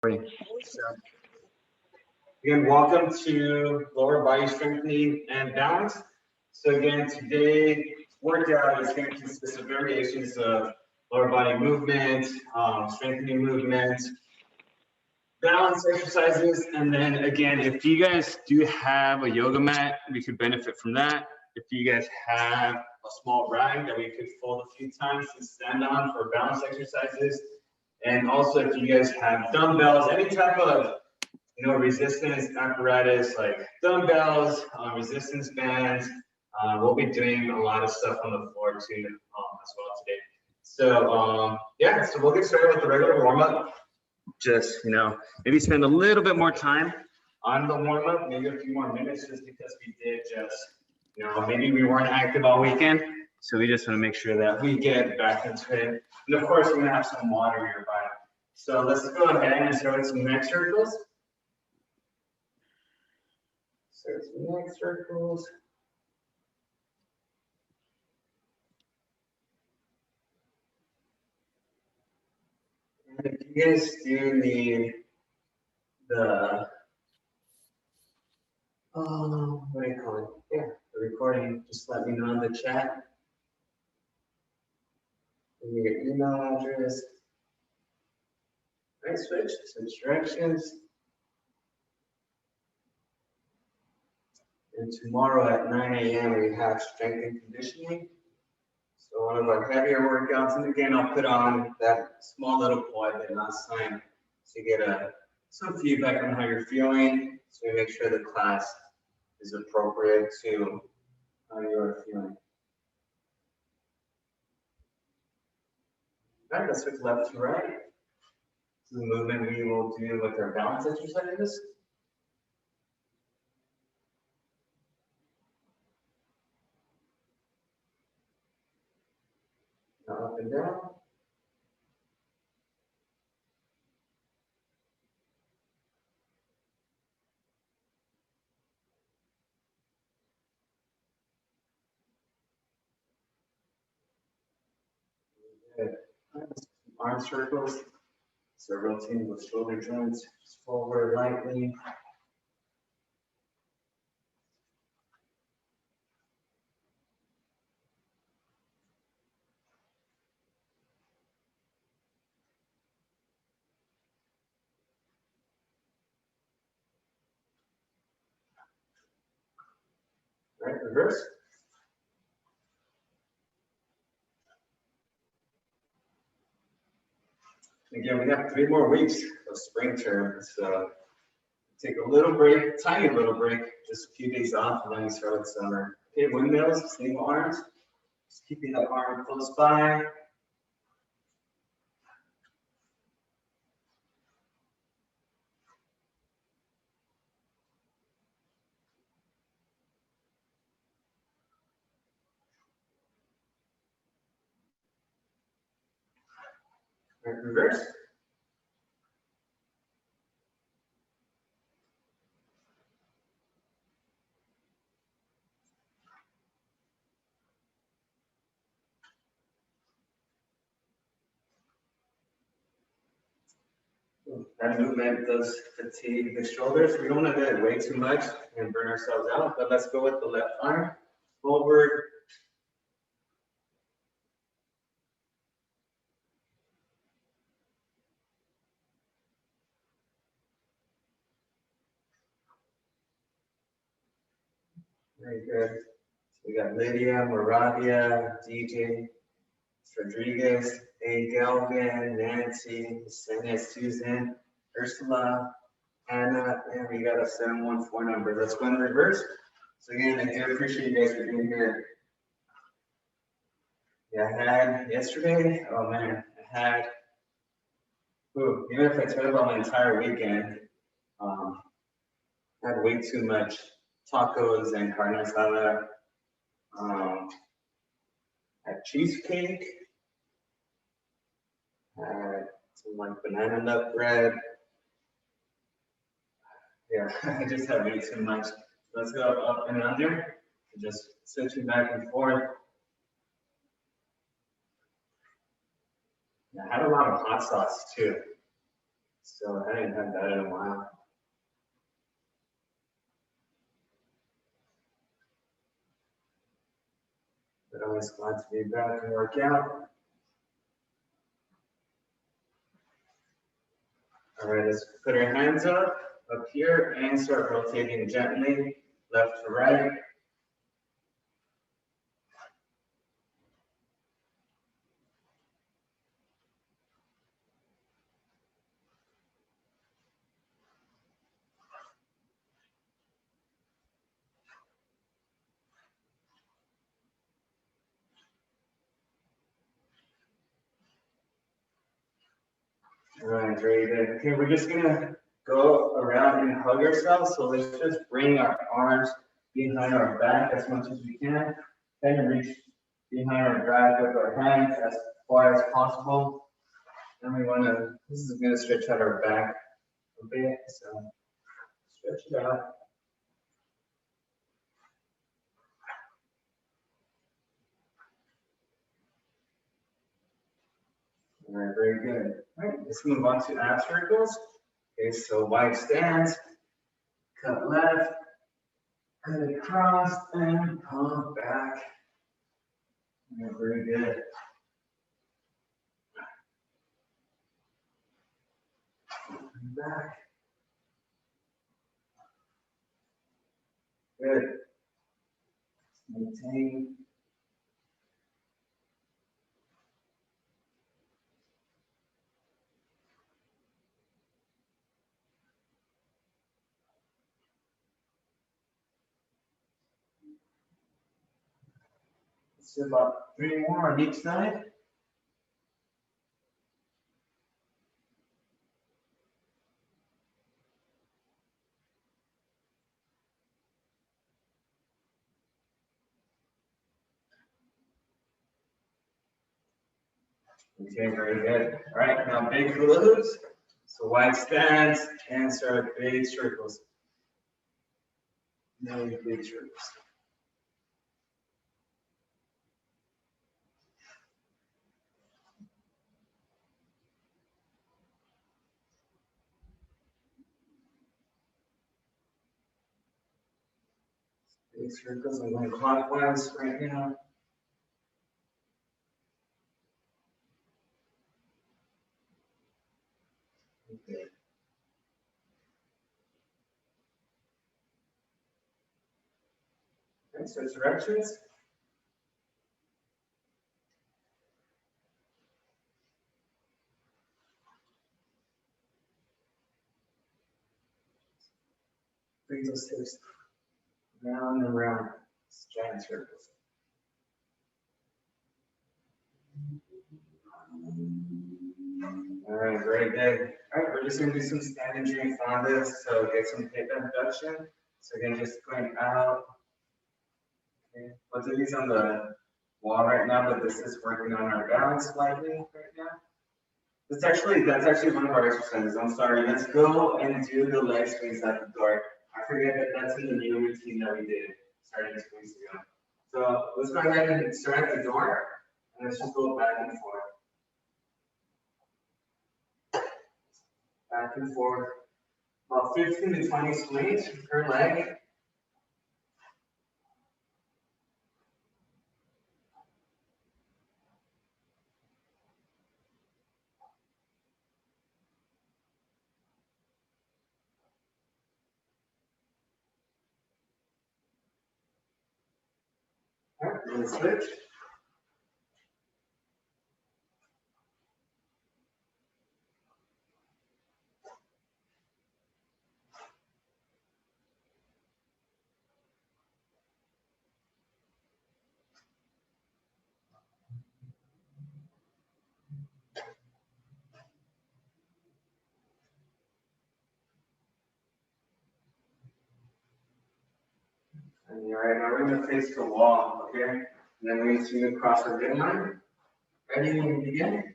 So, again, welcome to Lower Body Strengthening and Balance. So again, today's workout is going to consist of variations of lower body movement, strengthening movement, balance exercises, and then again, if you guys do have a yoga mat, we could benefit from that. If you guys have a small rag that we could fold a few times to stand on for balance exercises. And also if you guys have dumbbells, any type of resistance apparatus like dumbbells, resistance bands, we'll be doing a lot of stuff on the floor too as well today. So yeah, so we'll get started with the regular warm-up. Just maybe spend a little bit more time on the warm-up, maybe a few more minutes, just because we did just maybe we weren't active all weekend. So we just want to make sure that we get back into it. And of course, we're going to have some water nearby. So let's go ahead and start with some neck circles. So some neck circles. And if you guys do need the, what do you call it? Yeah, the recording, just let me know in the chat. Give me your email address. Right, switch directions. And tomorrow at 9 a.m. we have strength and conditioning. So one of our heavier workouts. And again, I'll put on that small little poll I did last time to get some feedback on how you're feeling. So we make sure the class is appropriate to how you are feeling. All right, let's switch left to right. This is a movement we will do with our balance exercises. Now up and down. Good. Arm circles. So rotating with shoulder joints just forward lightly. Right, reverse. Again, we have 3 more weeks of spring term, so take a little break, tiny little break, just a few days off, and then we start with summer. Okay, windmills, single arms, just keeping that arm close by. Right, reverse. That movement does fatigue the shoulders. We don't want to do it way too much and burn ourselves out, but let's go with the left arm. Forward. Very good. So we got Lydia, Moravia, DJ, Rodriguez, A. Galvin, Nancy, Senna, Susan, Ursula, Anna, and we got a 714 number. Let's go in reverse. So again, I do appreciate you guys for being here. Yeah, I had yesterday, oh man, I had, even if I talk about my entire weekend, I had way too much tacos and carne asada, had cheesecake, had some like banana nut bread. Yeah, I just had way too much. Let's go up and under, just switching back and forth. I had a lot of hot sauce too. So I hadn't had that in a while. But always glad to be back and work out. All right, let's put our hands up here and start rotating gently, left to right. All right, very good. Okay, we're just gonna go around and hug ourselves. So let's just bring our arms behind our back as much as we can. Then reach behind our back with our hands as far as possible. And we wanna, this is gonna stretch out our back a bit. So stretch it out. All right, very good. All right, let's move on to ab circles. Okay, so wide stance, cut left, cut across, and pump back. All right, very good. Back. Good. Maintain. Let's do about 3 more on each side. Okay, very good. All right, now big glutes. So wide stance and start big circles. Big circles. Big circles. I'm going clockwise right now. Okay. Okay, switch directions. Bring those hips round and round. Giant circles. All right, very good. All right, we're just going to do some standing during Fonda, so get some hip abduction. So again, just going out. Okay, we'll do these on the wall right now, but this is working on our balance slightly right now. That's actually one of our exercises. I'm sorry. Let's go and do the leg swings at the door. I forget that that's in the new routine that we did starting 2 weeks ago. So let's go ahead and start at the door, and let's just go back and forth. Back and forth. About 15 to 20 swings per leg. All right, and switch. And all right, now we're going to face the wall, okay? And then we're going to swing across our midline. Ready when we begin?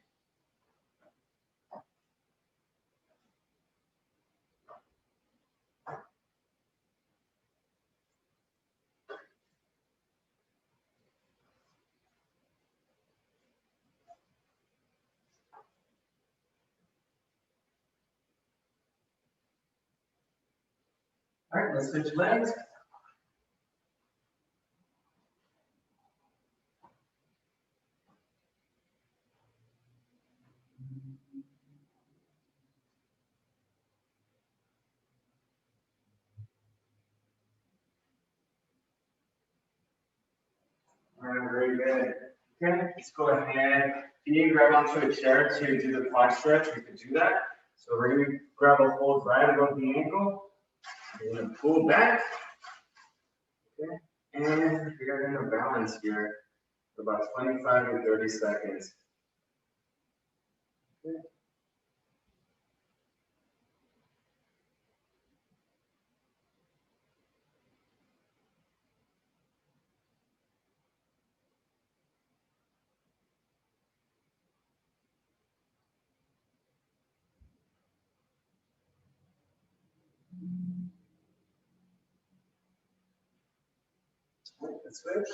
All right, let's switch legs. All right, very good. Okay, let's go ahead. If you need to grab onto a chair to do the quad stretch, we can do that. So we're going to grab a hold right above the ankle. We're going to pull back. Okay, and we are going to balance here for about 25 to 30 seconds. Okay. Let's switch.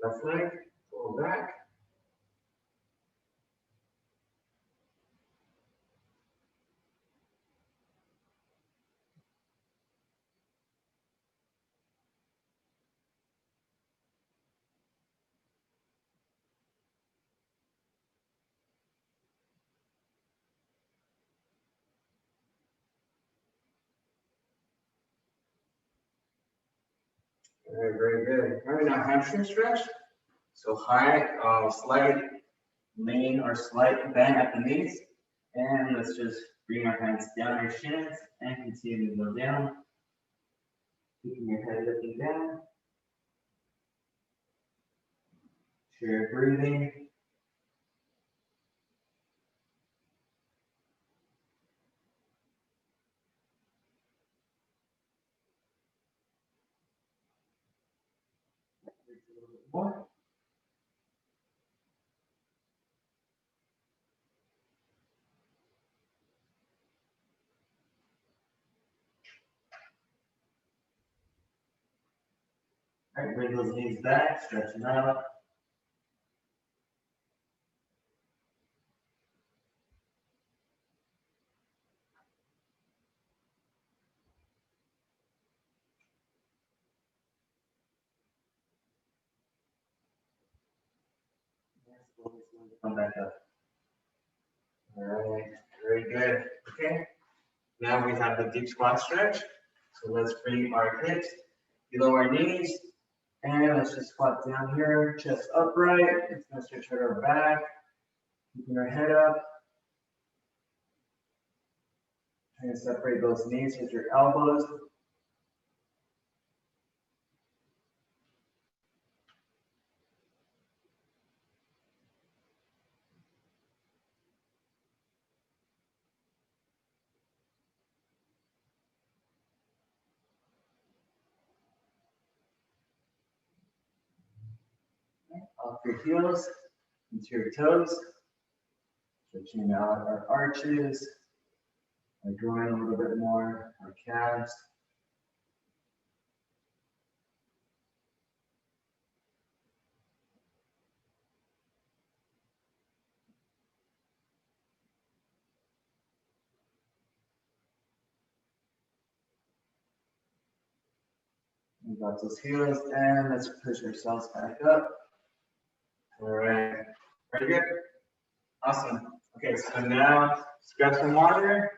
Left leg, pull back. Very good. All right, now hamstring stretch. So high, slight lean or slight bend at the knees. And let's just bring our hands down our shins and continue to go down. Keeping your head lifting down. Sure, breathing. A little bit more. All right, bring those knees back, stretching out. Slowly come back up. All right, very good. Okay, now we have the deep squat stretch. So let's bring our hips below our knees. And let's just squat down here, chest upright. It's going to stretch out our back, keeping our head up. Trying to separate those knees with your elbows. Off your heels into your toes. Stretching out our arches, our groin a little bit more, our calves. We got those heels, and let's push ourselves back up. All right, very good. Awesome. Okay, so now grab some water,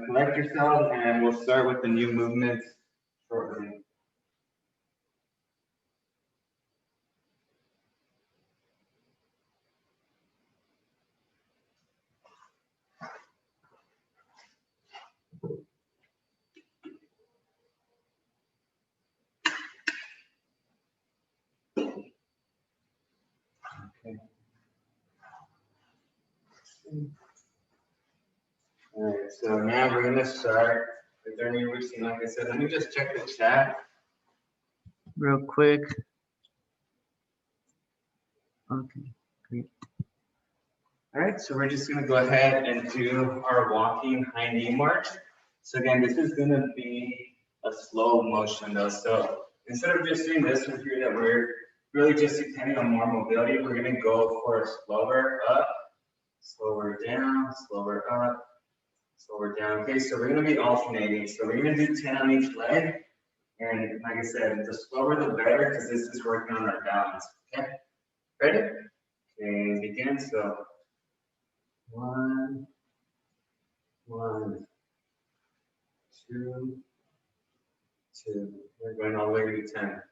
collect yourself, and we'll start with the new movements shortly. Okay. All right, so now we're gonna start with our new routine. Like I said, let me just check the chat real quick. Okay, great. All right, so we're just gonna go ahead and do our walking high knee march. So again, this is gonna be a slow motion though. So instead of just doing this one here that we're really just depending on more mobility, we're gonna go for a slower up, slower down, slower up, So we're down. Okay, so we're going to be alternating. So we're going to do 10 on each leg. And like I said, the slower the better because this is working on our balance. Okay, ready? Okay, begin. So 1, 1, 2, 2. We're going all the way to 10.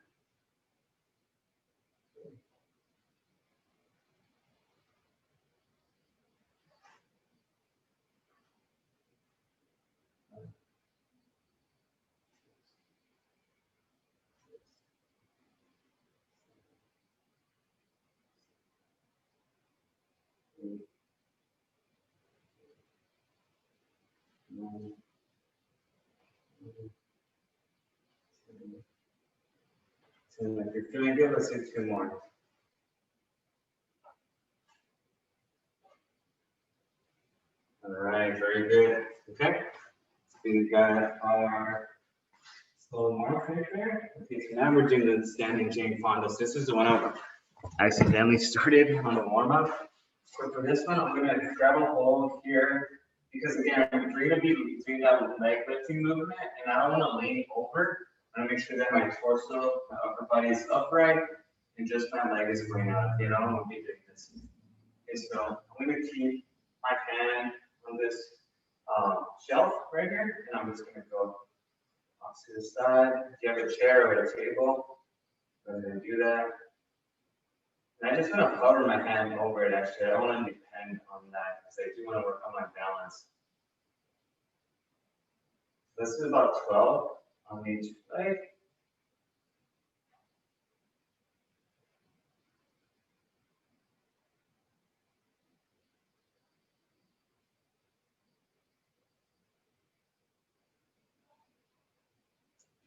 If you're feeling good, let's do 2 more. All right, very good. Okay, so we got our slow mark right there. Okay, so now we're doing the standing chain Fonda. So this is the one I accidentally started on the warm up. So for this one, I'm going to grab a hold here because again, we're going to be doing that leg lifting movement, and I don't want to lean over. I want to make sure that my torso, my upper body is upright, and just my leg is going up. You know, I don't want to be doing this. Okay, so I'm going to keep my hand on this shelf right here, and I'm just going to go off to the side. If you have a chair or a table, go ahead and do that. And I just want to hover my hand over it actually. I don't want to depend on that because I do want to work on my balance. This is about 12 on each leg.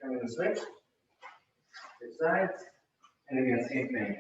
Turn the switch, switch sides, and again, same thing.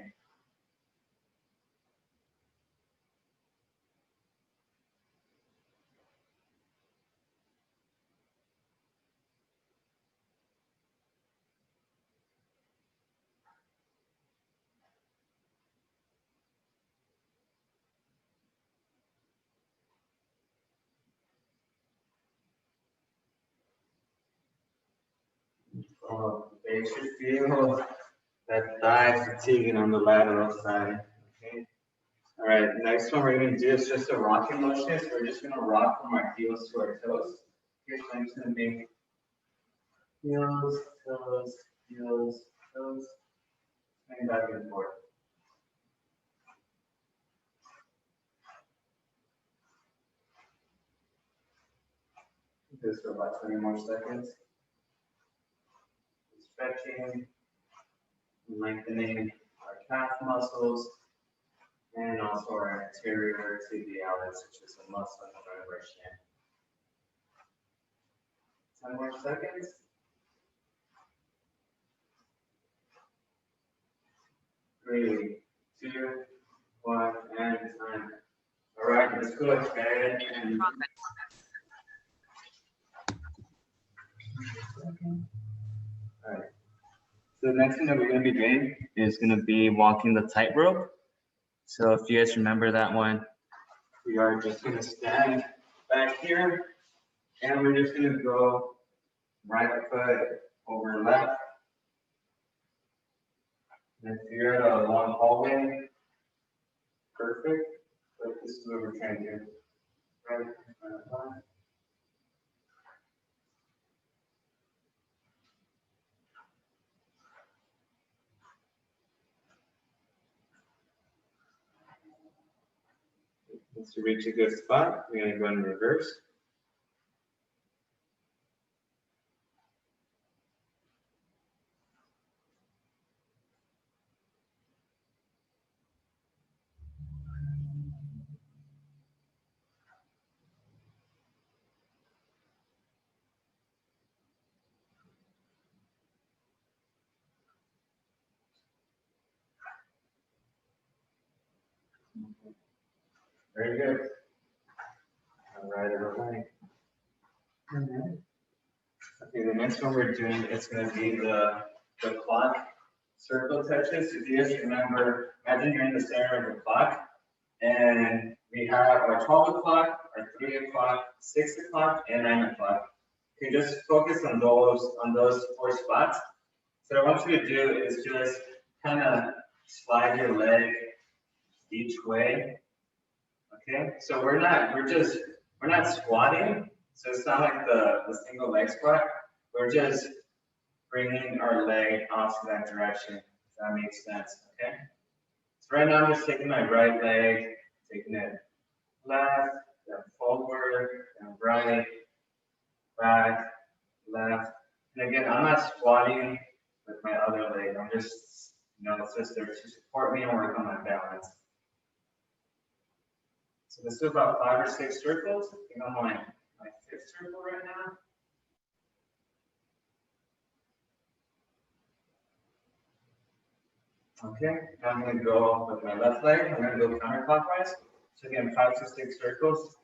They should feel that thigh fatiguing on the lateral side. Okay. All right, next one we're going to do is just a rocking motion. So we're just going to rock from our heels to our toes. Here's going to be heels, toes, heels, toes, and back and forth. Do this for about 20 more seconds. Stretching, lengthening our calf muscles, and also our anterior tibialis, which is a muscle in front of our shin. 10 more seconds. 3, 2, 1, and time. All right, let's go ahead and. All right. So the next thing that we're going to be doing is going to be walking the tightrope. So if you guys remember that one, we are just going to stand back here, and we're just going to go right foot over left. And if you're at a long hallway, perfect. But this is what we're trying to do. Right, right. Once you reach a good spot, we're going to go in reverse. Very good. All right, everybody. Okay, the next one we're doing is going to be the clock circle touches. If you guys remember, imagine you're in the center of the clock, and we have our 12 o'clock, are 3 o'clock, 6 o'clock, and 9 o'clock. You can just focus on those 4 spots. So what I want you to do is just kind of slide your leg each way. Okay, so we're not squatting. So it's not like the single leg squat. We're just bringing our leg off to that direction, if that makes sense, okay? So right now I'm just taking my right leg, taking it left, then forward, then right, back, left. And again, I'm not squatting with my other leg. I'm just, it's just there to support me and work on my balance. So this is about 5 or 6 circles. I think I'm on my 5th circle right now. Okay, now I'm going to go with my left leg. I'm going to go counterclockwise. So again, 5 to 6 circles.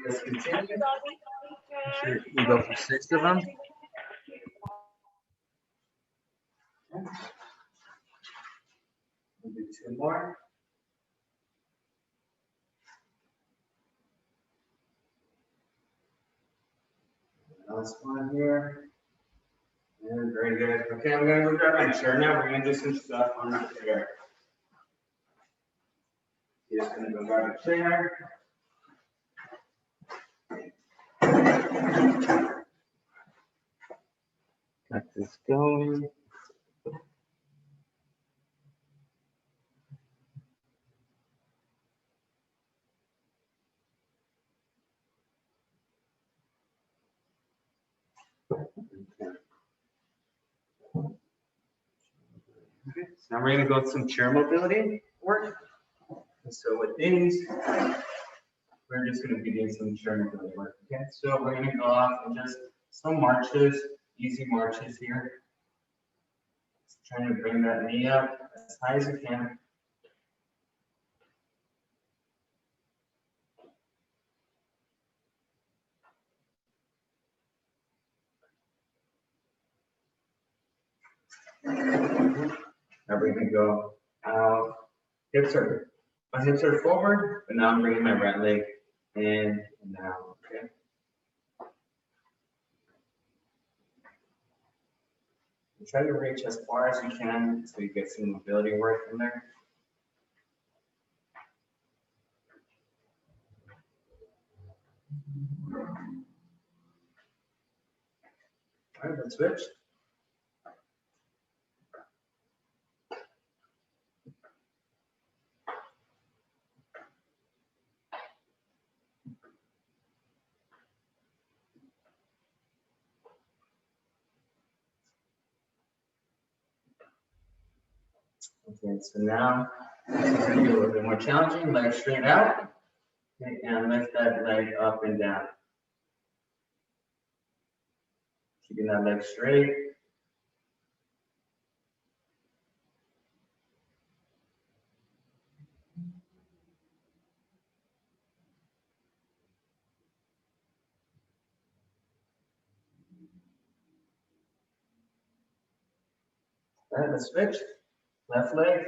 Yes, continue. Sure, we go for 6 of them. We'll do 2 more. Last one here. And very good. Okay, I'm going to go grab my chair now. We're going to do some stuff on the chair. Just going to go grab a chair. Got this going. Okay, so now we're going to go with some chair mobility work. And so with these, we're just going to be doing some chair mobility work. Okay, so we're going to go off and just some marches, easy marches here. Just trying to bring that knee up as high as you can. Now we're going to go out. My hips are forward, but now I'm bringing my right leg in and out. Okay. Try to reach as far as you can so you get some mobility work in there. All right, let's switch. Okay, so now this is going to be a little bit more challenging. Leg straight out. Okay, and lift that leg up and down. Keeping that leg straight. All right, let's switch. Left leg.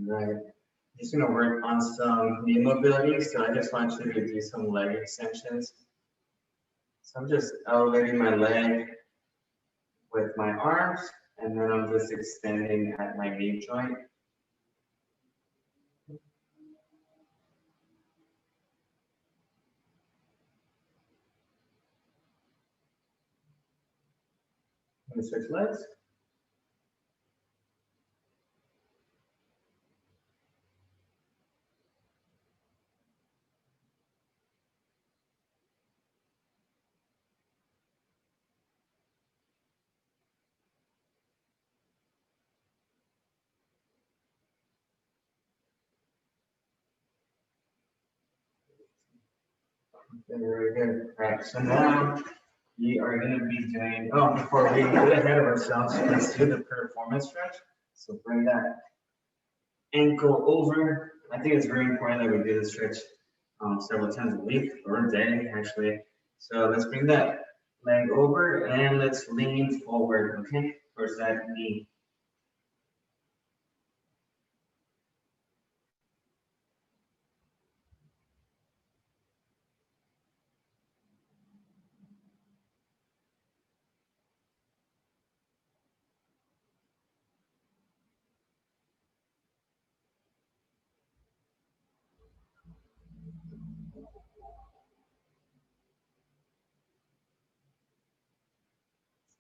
Right. Just going to work on some knee mobility. So I just want you to do some leg extensions. So I'm just elevating my leg with my arms, and then I'm just extending at my knee joint. Let me switch legs. Okay, very good. All right, so now we are going to be doing, oh, before we get ahead of ourselves, let's do the performance stretch. So bring that ankle over. I think it's very important that we do this stretch several times a week or a day, actually. So let's bring that leg over and let's lean forward, okay, towards that knee.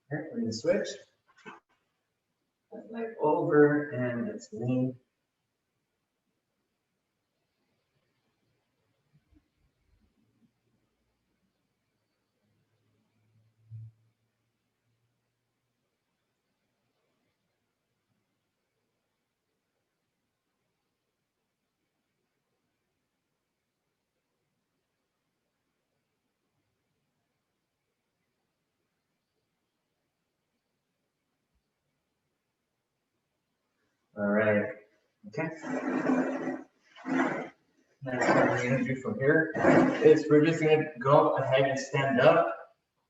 Okay, we're going to switch. That leg over and let's lean. All right. Okay. Next what we're going to do from here is we're just going to go ahead and stand up,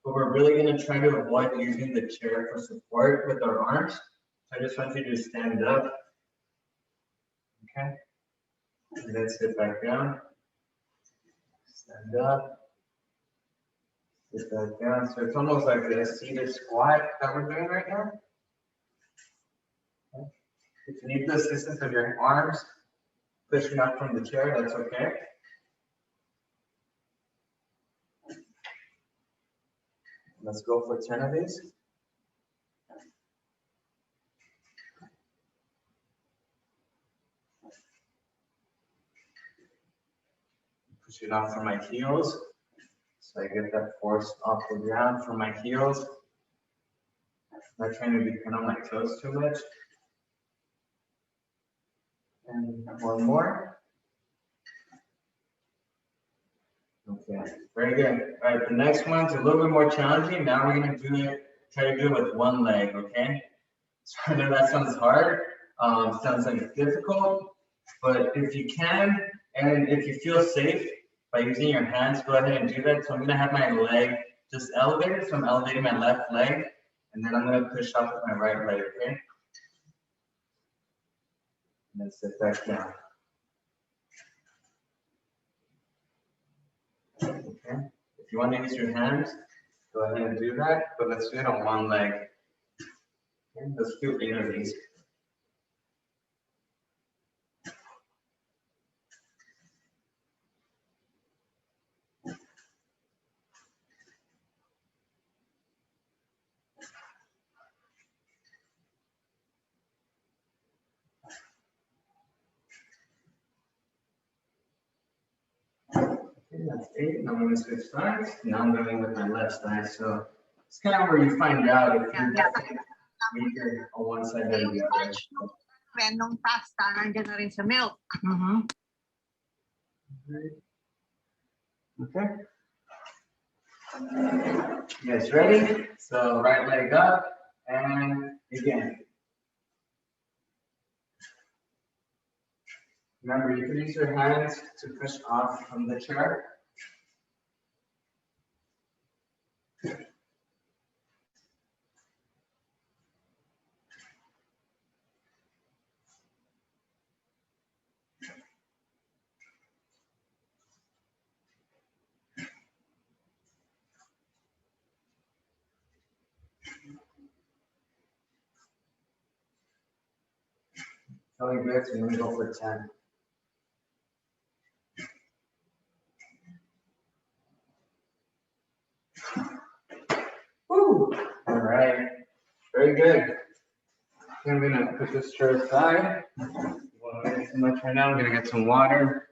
but we're really going to try to avoid using the chair for support with our arms. So I just want you to stand up. Okay. And then sit back down. Stand up. Sit back down. So it's almost like a seated squat that we're doing right now. Okay. If you need the assistance of your arms pushing up from the chair, that's okay. Let's go for 10 of these. Push it off from my heels. So I get that force off the ground from my heels. Not trying to depend on my toes too much. And one more. Okay, very good. All right, the next one's a little bit more challenging. Now we're gonna try to do it with one leg, okay? So I know that sounds hard, sounds like it's difficult, but if you can, and if you feel safe by using your hands, go ahead and do that. So I'm gonna have my leg just elevated, so I'm elevating my left leg, and then I'm gonna push off with my right leg, okay? And then sit back down. Okay. If you want to use your hands, go ahead and do that, but let's do it on one leg. Okay. Let's do 8 of these. Okay, that's 8. Now I'm going to switch sides. Now I'm going with my left side. So it's kind of where you find out if you're weaker on one side than the other. Nung pasta, nandiyan na rin sa milk. Okay. Yes, ready? So right leg up and again. Remember, you can use your hands to push off from the chair. Feeling good, so we're going to go for 10. Woo! All right, very good. I'm going to put this chair aside. Won't get too much right now. I'm going to get some water.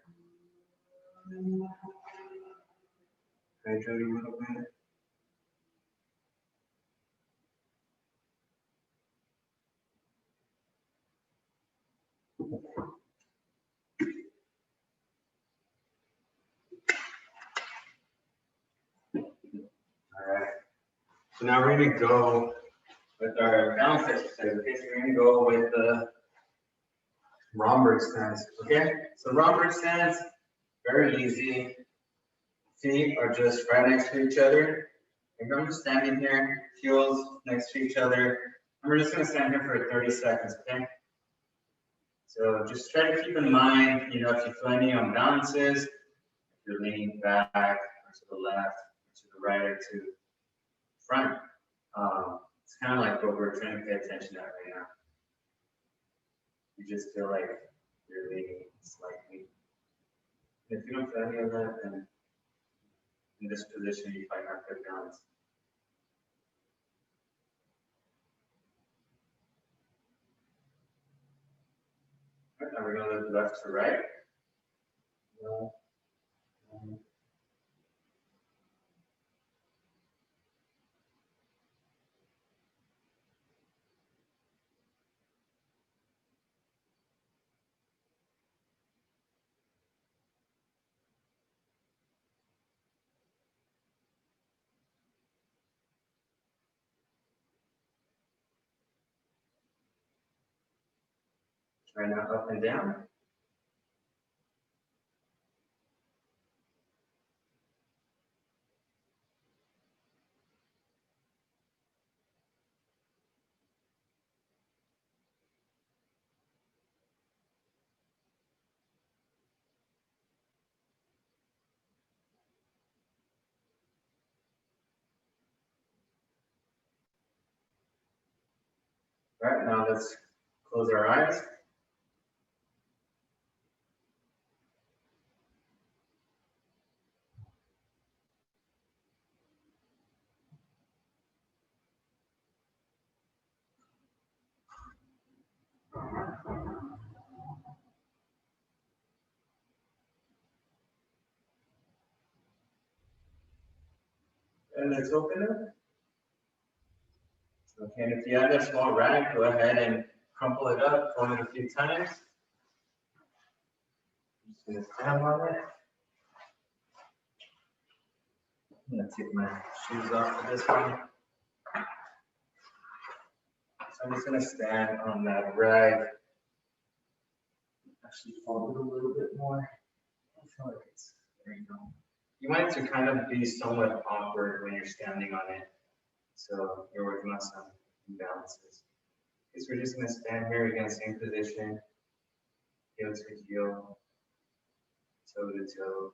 Hydrate a little bit. So now we're gonna go with our balance exercise. Okay, so we're gonna go with the Romberg stance. Okay, so Romberg stance, very easy. Feet are just right next to each other. Remember standing here, heels next to each other. And we're just gonna stand here for 30 seconds, okay? So just try to keep in mind, you know, if you feel any unbalances, if you're leaning back or to the left, or to the right, or to the front. It's kind of like what we're trying to pay attention at right now. You just feel like you're leaning slightly. If you don't feel any of that, then in this position, you might not get balance. Right, now we're going to move left to right. Try now up and down. All right, now let's close our eyes. And let's open it. Okay, and if you have that small rag, go ahead and crumple it up, fold it a few times. I'm just gonna stand on it. I'm gonna take my shoes off for this one. So I'm just gonna stand on that rag. Actually fold it a little bit more. I feel like it's, there you go. You want it to kind of be somewhat awkward when you're standing on it. So you're working on some imbalances. Okay, so we're just gonna stand here again, same position. Heel to heel, toe to toe.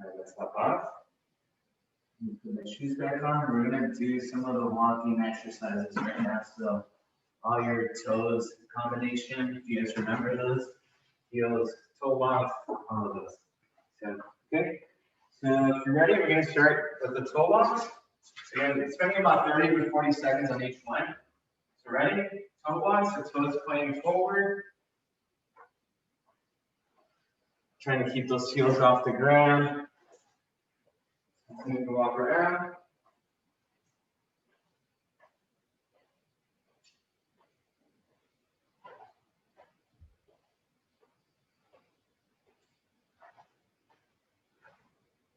All right, let's hop off. Put my shoes back on. We're gonna do some of the walking exercises right now. So all your toes combination, if you guys remember those, heels, toe walk, all of those. So, okay. So if you're ready, we're gonna start with the toe walks. So again, spending about 30 to 40 seconds on each one. So ready? Toe walks, the toes pointing forward. Trying to keep those heels off the ground. Continue to walk around.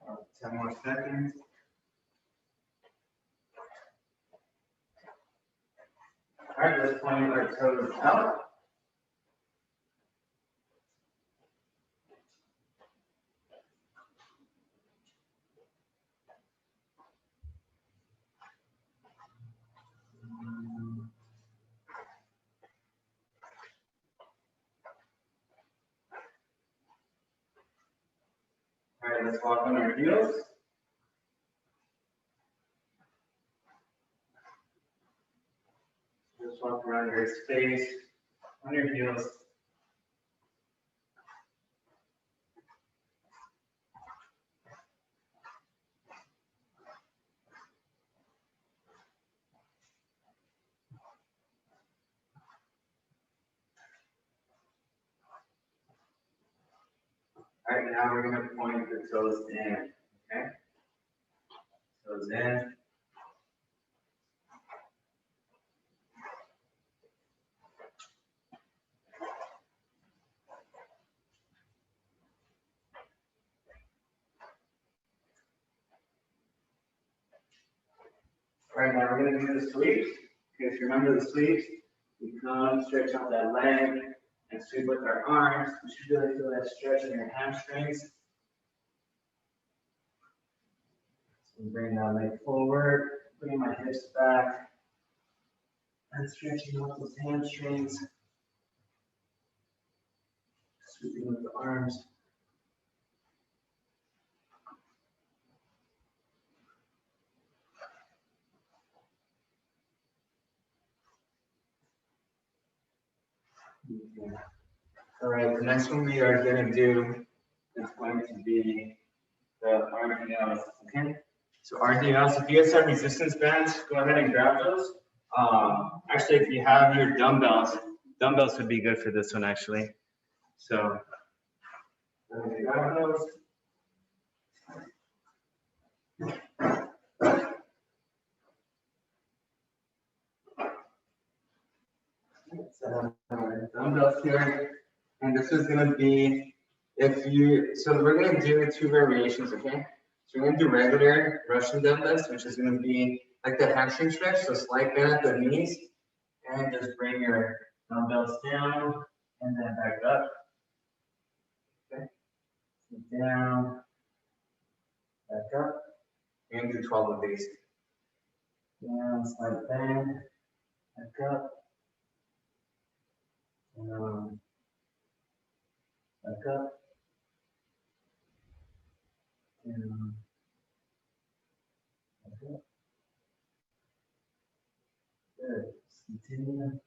About 10 more seconds. All right, let's point our toes out. All right, let's walk on our heels. Just walk around your space on your heels. All right, now we're going to point the toes in, okay? Goes in. All right, now we're going to do the sweeps. Okay, if you remember the sweeps, we come, stretch out that leg, and sweep with our arms. You should really feel that stretch in your hamstrings. So bring that leg forward, bring my hips back, and stretching out those hamstrings. Sweeping with the arms. Okay. All right, the next one we are going to do is going to be the RDLs. Okay, so RDLs, if you guys have resistance bands, go ahead and grab those. Actually, if you have your dumbbells would be good for this one actually. So, grab those. Dumbbells here, and this is going to be so we're going to do two variations, okay? So we're going to do regular Russian dumbbells, which is going to be like the hamstring stretch, so slight bend at the knees, and just bring your dumbbells down and then back up. Okay, so down, back up, and do 12 of these. Down, slight bend, back up. Back up. And back up. Good. Just continue.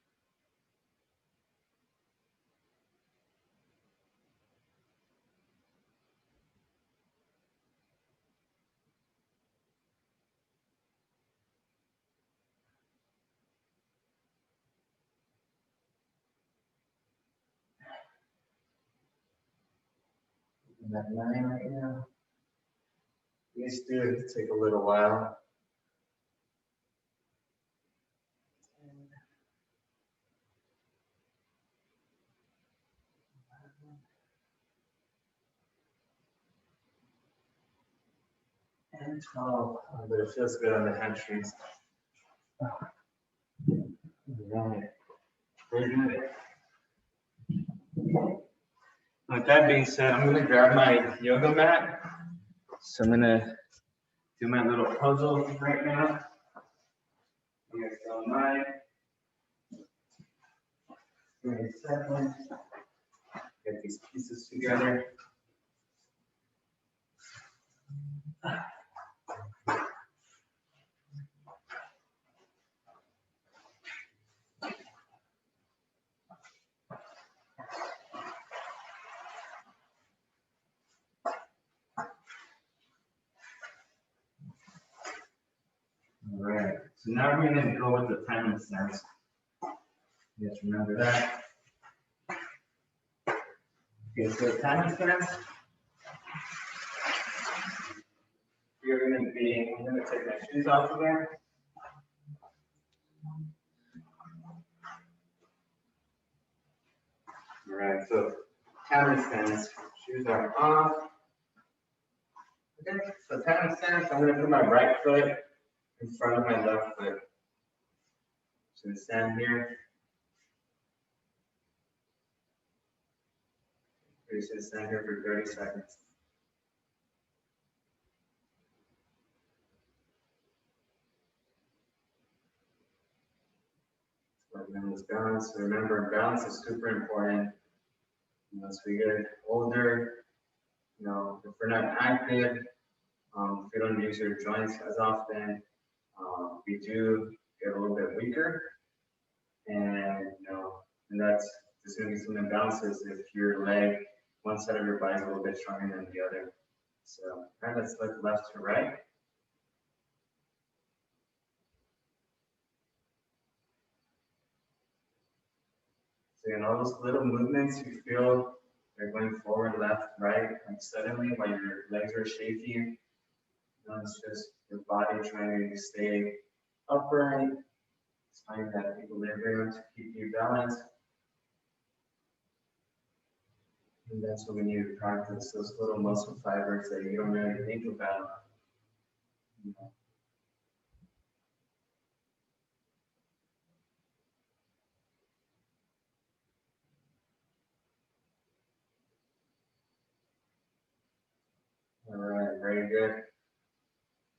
That 9 right now. These do take a little while. And 12, but it feels good on the hamstrings. All right, very good. With that being said, I'm gonna grab my yoga mat. So I'm gonna do my little puzzle right now. You guys don't mind. Give me a second. Get these pieces together. All right, so now we're going to go with the time stance. You guys remember that? Okay, so the time stance, I'm going to take my shoes off again. All right, so time stance, shoes are off. Okay, so time stance, I'm going to put my right foot in front of my left foot. So stand here. We're just going to stand here for 30 seconds. Working on this balance. So remember, balance is super important. As we get older, if we're not active, if we don't use your joints as often, we do get a little bit weaker. And and that's there's going to be some imbalances if your leg, one side of your body is a little bit stronger than the other. So let's look left to right. So in all those little movements, you feel they're going forward, left, right, like suddenly while your legs are shaking. And it's just your body trying to stay upright. Find that equilibrium to keep you balanced. And that's when you practice those little muscle fibers that you don't really think about. All right, very good.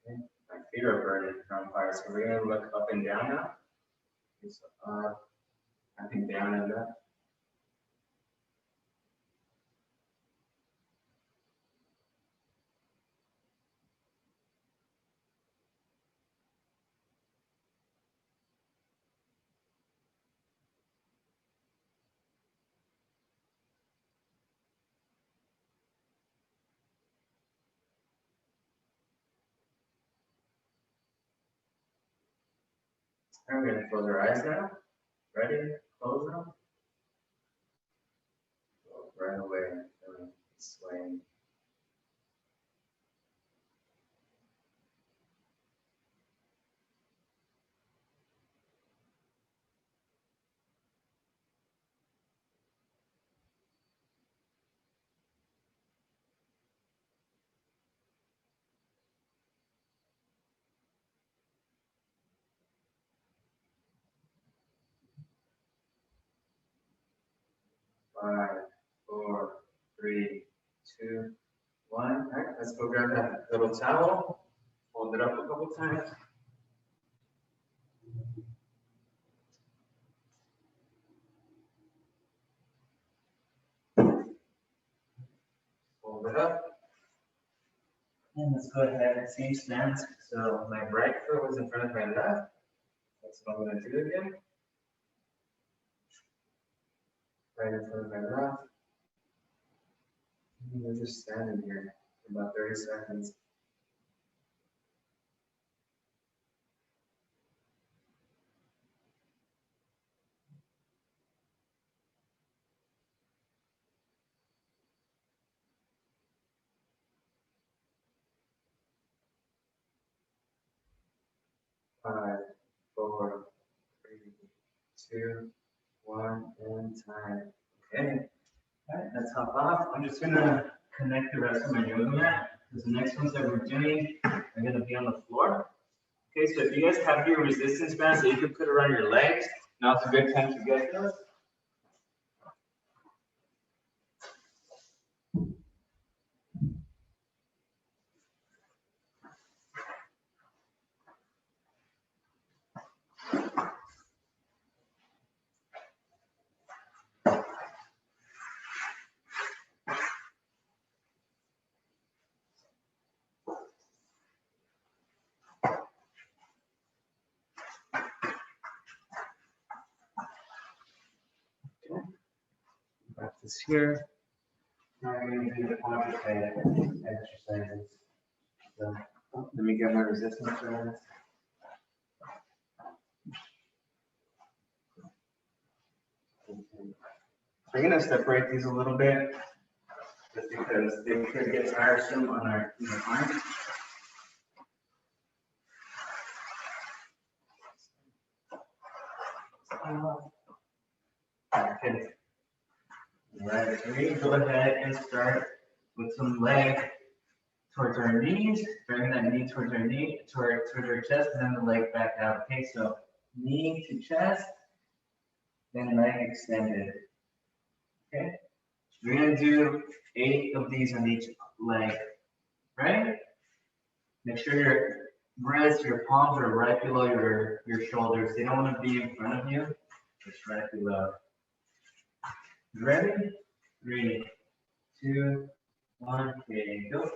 Okay. My feet are burning on fire, so we're gonna look up and down now. So up, I think down and up. And we're gonna close our eyes now. Ready? Close them. Right away, swaying. Five, four, three, two, one. All right, let's go grab that little towel. Hold it up a couple times. Hold it up. And let's go ahead and same stance. So my right foot was in front of my left. That's what I'm going to do again. Right in front of my left. And we're just standing here for about 30 seconds. Five, four, three, two, one, and time. Okay. All right, let's hop off. I'm just gonna connect the rest of my yoga mat because the next ones that we're doing are gonna be on the floor. Okay, so if you guys have your resistance bands that you can put around your legs, now's a good time to get those. Practice here. Now we're going to do the quadruped exercises. So, let me get my resistance bands. We're going to separate these a little bit just because they could get tiresome on our arms. Okay. All right, so we can go ahead and start with some leg towards our knees, bringing that knee towards our knee, towards our chest, and then the leg back out. Okay, so knee to chest, then leg extended. Okay, we're gonna do 8 of these on each leg, right? Make sure your wrists, your palms are right below your shoulders. They don't want to be in front of you, just right below. Ready? 3, 2, 1, okay, go.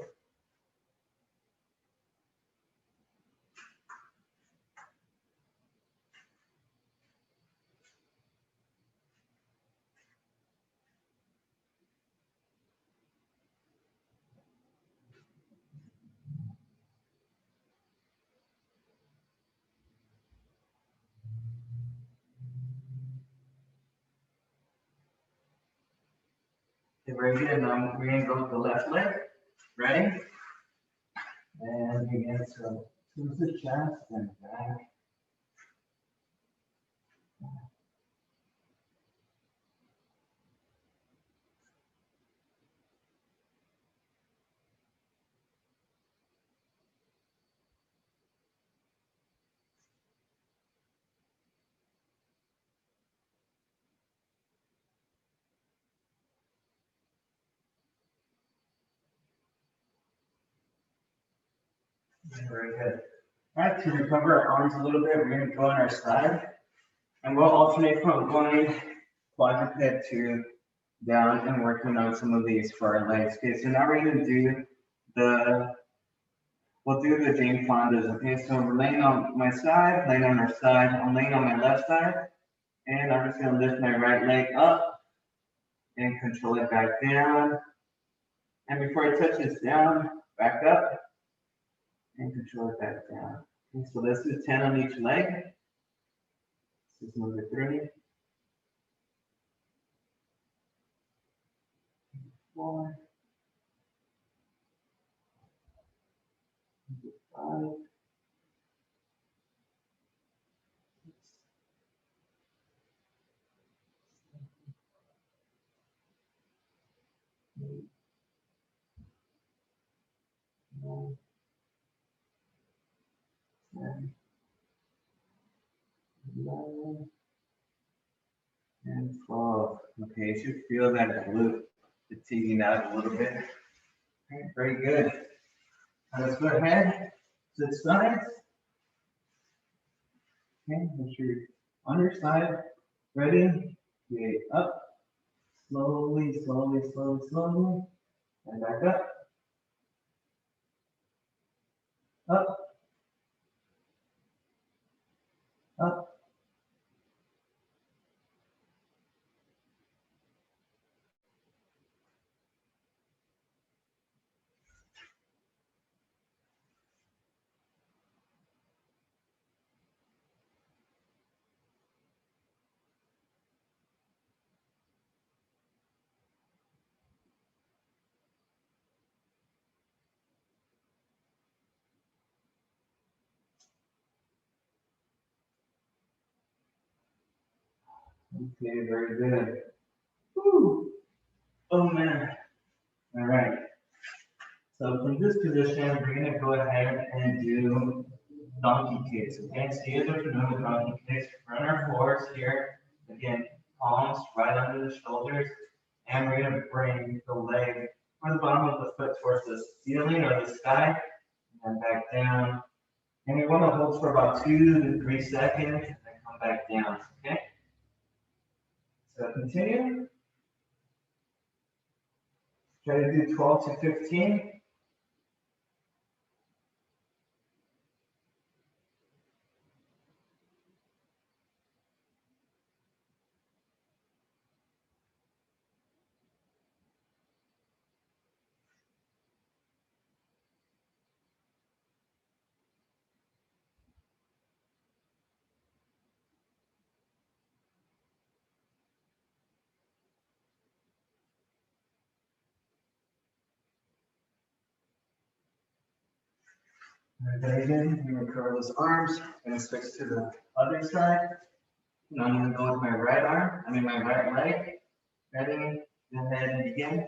Okay, very good. Now we're going to go with the left leg. Ready? And again, so towards the chest and back. Very good. All right, to recover our arms a little bit, we're going to go on our side, and we'll alternate from going quadruped to down and working on some of these for our legs. Okay, so now we're going to do we'll do the Jane Fondas. Okay, so we're laying on my side, laying on our side. I'm laying on my left side, and I'm just going to lift my right leg up and control it back down. And before it touches down, back up and control it back down. Okay, so let's do 10 on each leg. This is number 3. 4. 5. 8. 9. 10. 11. And 12. Okay, you should feel that glute fatiguing out a little bit. Okay, very good. Now let's go ahead to the sides. Okay, make sure you're on your side. Ready? Okay, up. Slowly, slowly, slowly, slowly. And back up. Up. Up. Okay, very good. Woo. Oh man. All right. So from this position, we're going to go ahead and do donkey kicks. Okay, so you guys are familiar with donkey kicks. We're on our floors here. Again, palms right under the shoulders. And we're going to bring the leg or the bottom of the foot towards the ceiling or the sky. And then back down. And we want to hold for about 2 to 3 seconds and then come back down. Okay? So continue. Try to do 12 to 15. Very good. You're going to curl those arms and switch to the other side. Now I'm going to go with my right arm, my right leg. Ready? Go ahead and begin.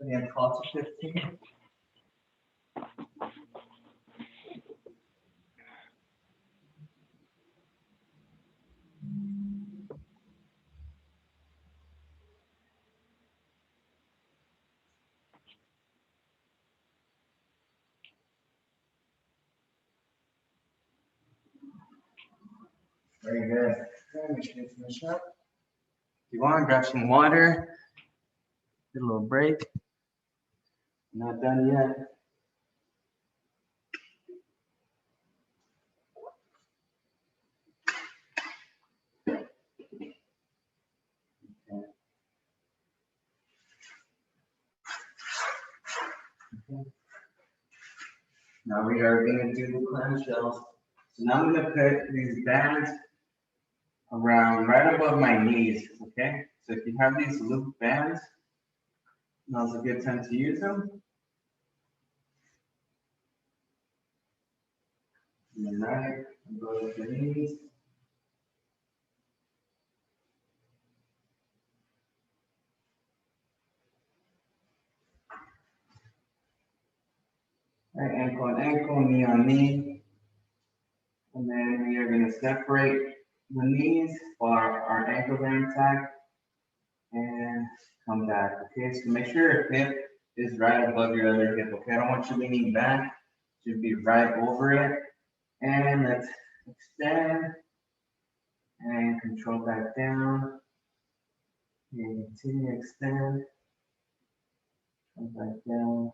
Again, 12 to 15. Very good. Okay, make sure you finish up. If you want, grab some water. Get a little break. Not done yet. Now we are going to do the clamshells. So now I'm going to put these bands around right above my knees, okay? So if you have these loop bands, now's a good time to use them. And right, above the knees. Right, ankle on ankle, knee on knee. And then we are going to separate the knees while our ankles are intact and come back. Okay, so make sure your hip is right above your other hip. Okay, I don't want you leaning back. Should be right over it. And let's extend and control back down. And continue to extend. Come back down.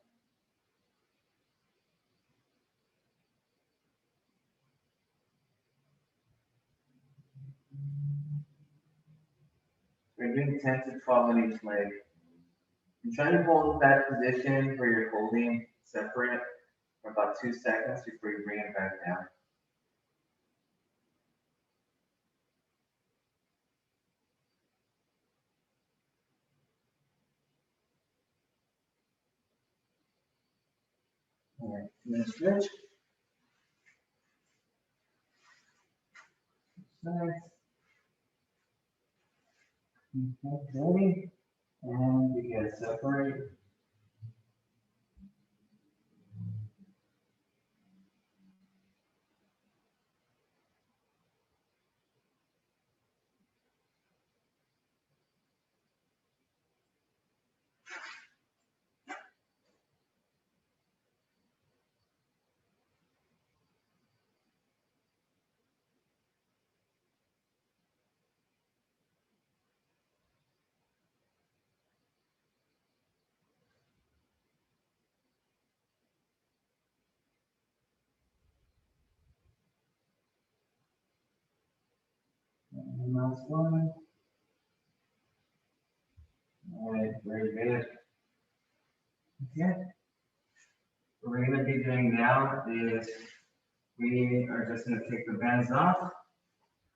We're doing 10 to 12 on each leg. And try to hold that position where you're holding separate for about 2 seconds before you bring it back down. All right, let's switch. Nice. Okay, ready? And we get separate. And last one. All right, very good. Okay. What we're going to be doing now is we are just going to take the bands off.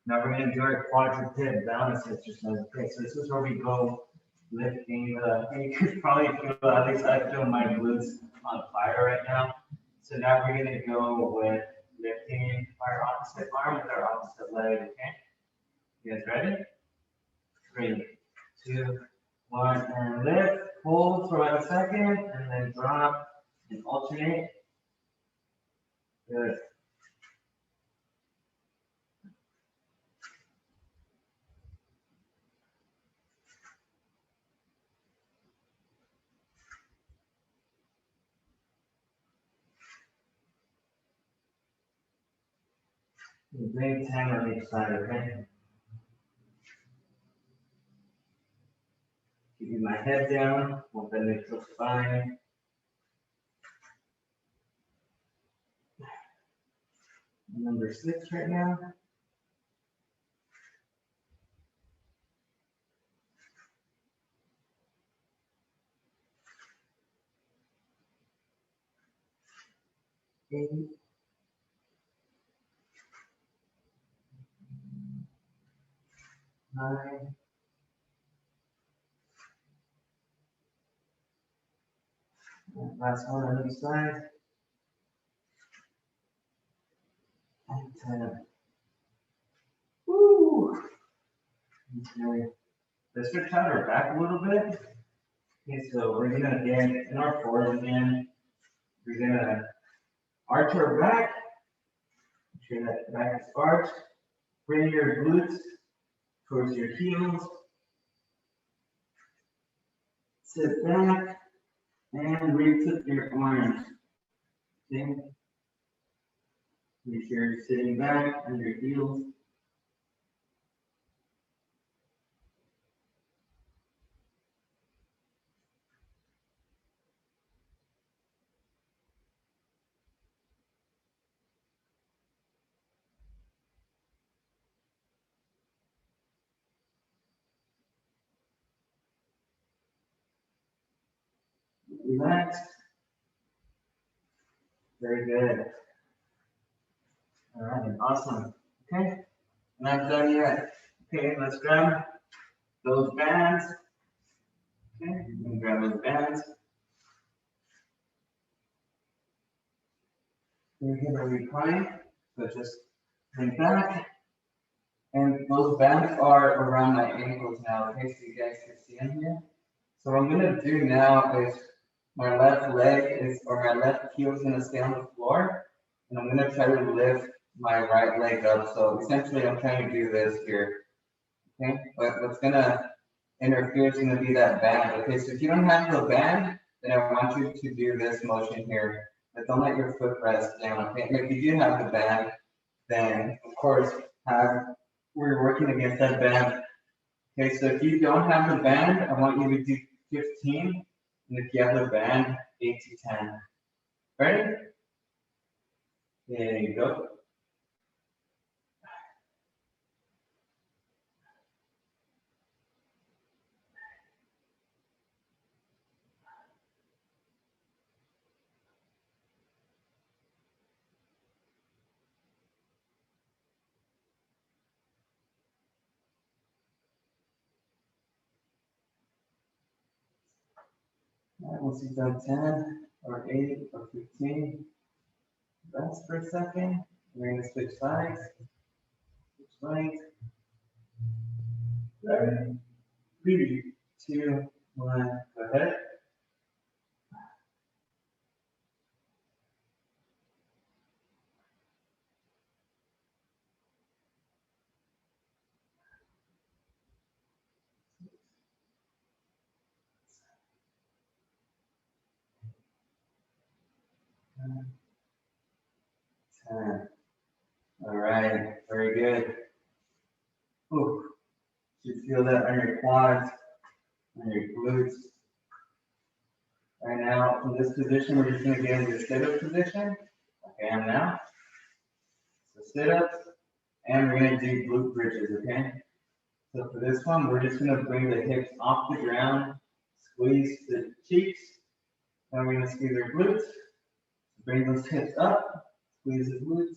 Now we're going to do our quadruped balance exercise. Okay, so this is where we go lifting. You could probably feel, at least I feel my glutes on fire right now. So now we're going to go with lifting our opposite arm with our opposite leg. Okay, you guys ready? 3, 2, 1, and lift. Hold for about a second, and then drop and alternate. Good. Big 10 on each side, okay? Keeping my head down, open the neutral spine. Number 6 right now. Eight. 9. And last one on each side. And 10. Woo! Okay. Let's stretch out our back a little bit. Okay, so we're gonna get in our forward again. We're gonna arch our back. Make sure that back is arched. Bring your glutes towards your heels. Sit back and retip your arms. Okay. Make sure you're sitting back on your heels. Relax. Very good. All right, awesome. Okay, not done yet. Okay, let's grab those bands. Okay, and grab those bands. We're going to recline, so just lean back. And those bands are around my ankles now, okay, so you guys can see them here. So what I'm going to do now is my left leg is, or my left heel is going to stay on the floor, and I'm going to try to lift my right leg up. So essentially I'm trying to do this here, okay? But what's going to interfere is going to be that band, okay? So if you don't have the band, then I want you to do this motion here. But don't let your foot rest down, okay? And if you do have the band, then of course we're working against that band. Okay, so if you don't have the band, I want you to do 15. And if you have the band, 8 to 10. Ready? There you go. All right, once you've done 10 or 8 or 15, rest for a second. We're going to switch sides. Switch legs. Ready? 3, 2, 1, go ahead. Ten. All right, very good. Ooh, you feel that on your quads, on your glutes. Right now, in this position, we're just going to get into the sit-up position. Okay, and now, so sit-ups, and we're going to do glute bridges, okay? So for this one, we're just going to bring the hips off the ground, squeeze the cheeks, then we're going to squeeze our glutes, bring those hips up, squeeze the glutes,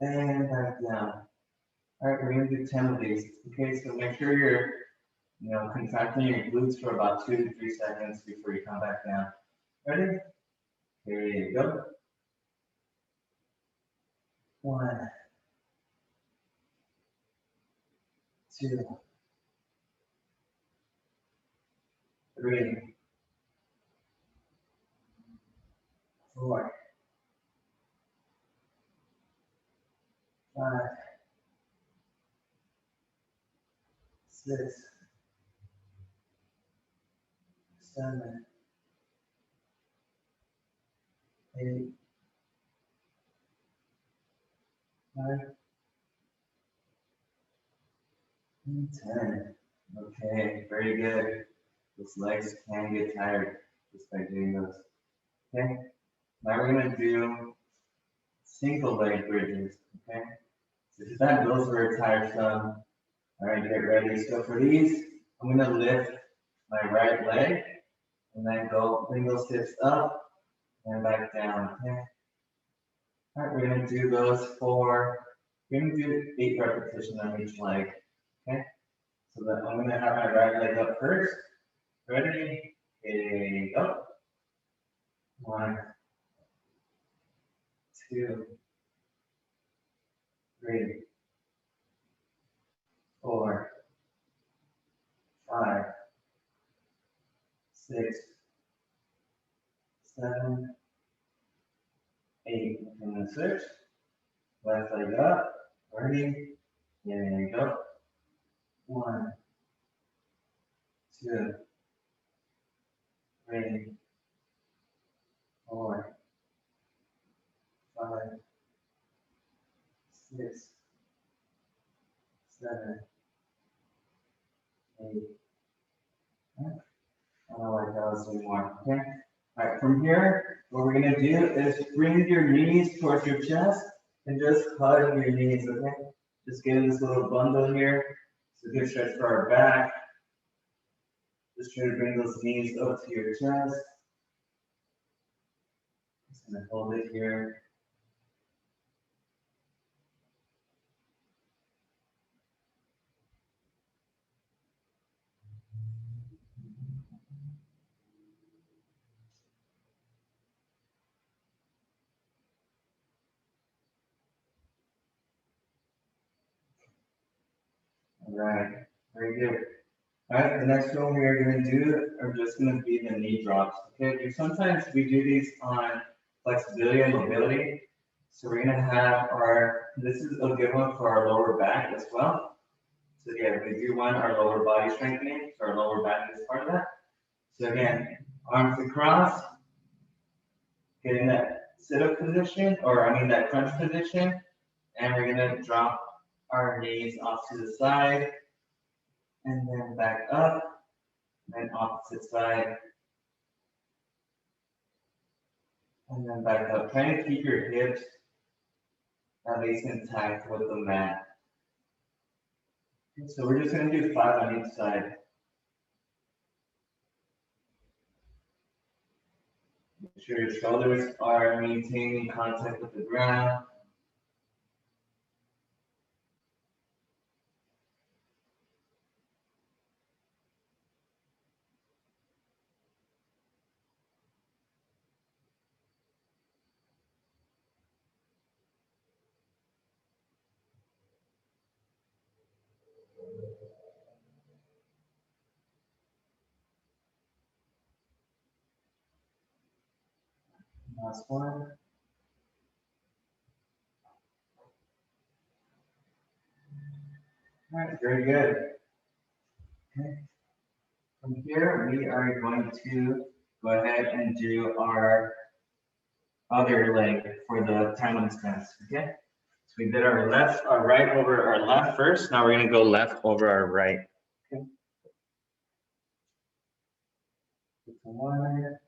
and back down. All right, we're going to do 10 of these, okay? So make sure you're contracting your glutes for about 2 to 3 seconds before you come back down. Ready? Here you go. 1, 2, 3, 4, 5, 6, 7, 8, 9, and 10. Okay, very good. Those legs can get tired just by doing those. Okay, now we're going to do single leg bridges. Okay, so if that those were tiresome. All right, get ready. So for these, I'm going to lift my right leg and then go bring those hips up and back down. Okay. All right, we're going to do those we're going to do 8 repetitions on each leg. Okay. So that I'm going to have my right leg up first. Ready? Okay, go. 1, 2, 3, 4, 5, 6, 7, 8. And then switch. Left leg up. Ready? There you go. 1, 2, 3, 4, 5, 6, 7, 8. Okay. I don't like those anymore. Okay. All right. From here, what we're gonna do is bring your knees towards your chest and just hug your knees. Okay. Just get in this little bundle here. It's a good stretch for our back. Just try to bring those knees up to your chest. And then hold it here. All right, very good. All right, the next one we are going to do are just going to be the knee drops. Okay, sometimes we do these on flexibility and mobility. So we're going to have this is a good one for our lower back as well. So again, we do want our lower body strengthening, so our lower back is part of that. So again, arms across, getting that sit-up position, or I mean that crunch position, and we're going to drop our knees off to the side, and then back up, and opposite side, and then back up. Trying to keep your hips at least intact with the mat. Okay, so we're just going to do 5 on each side. Make sure your shoulders are maintaining contact with the ground. Last one. All right, very good. Okay. From here, we are going to go ahead and do our other leg for the Thailand stance. Okay. So we did our right over our left first. Now we're going to go left over our right. Okay. Put some water.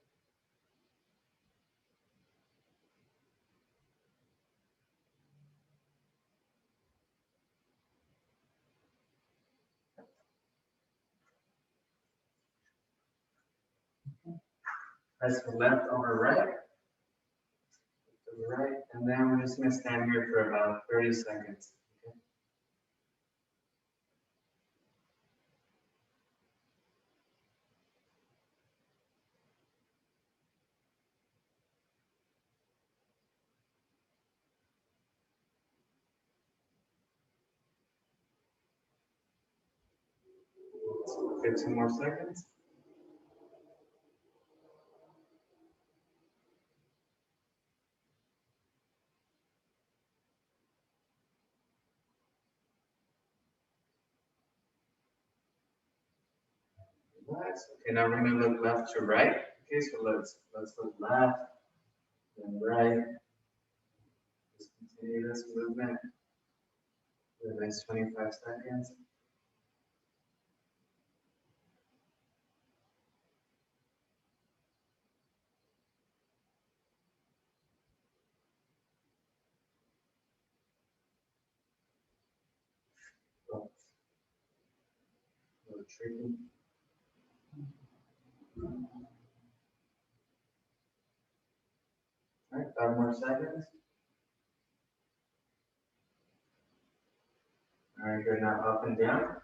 Press the left over right. To the right, and then we're just going to stand here for about 30 seconds. Okay. So 15 more seconds. Nice. Okay, now we're going to look left to right. Okay, so let's look left and right. Just continue this movement for the next 25 seconds. Oh, a little tricky. All right, 5 more seconds. All right, good. Now up and down.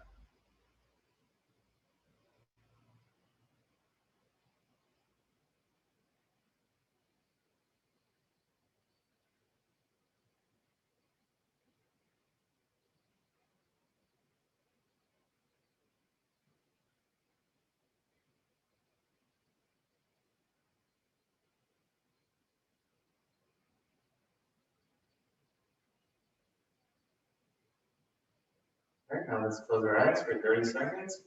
All right, now let's close our eyes for 30 seconds.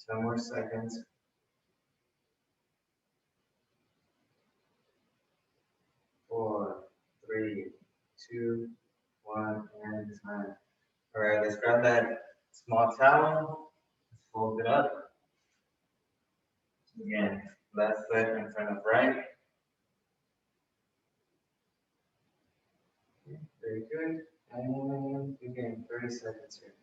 Ten more seconds. 4, 3, 2, 1, and time. All right, let's grab that small towel. Let's fold it up. Again, Left foot in front of right. Very good. And again, 30 seconds here.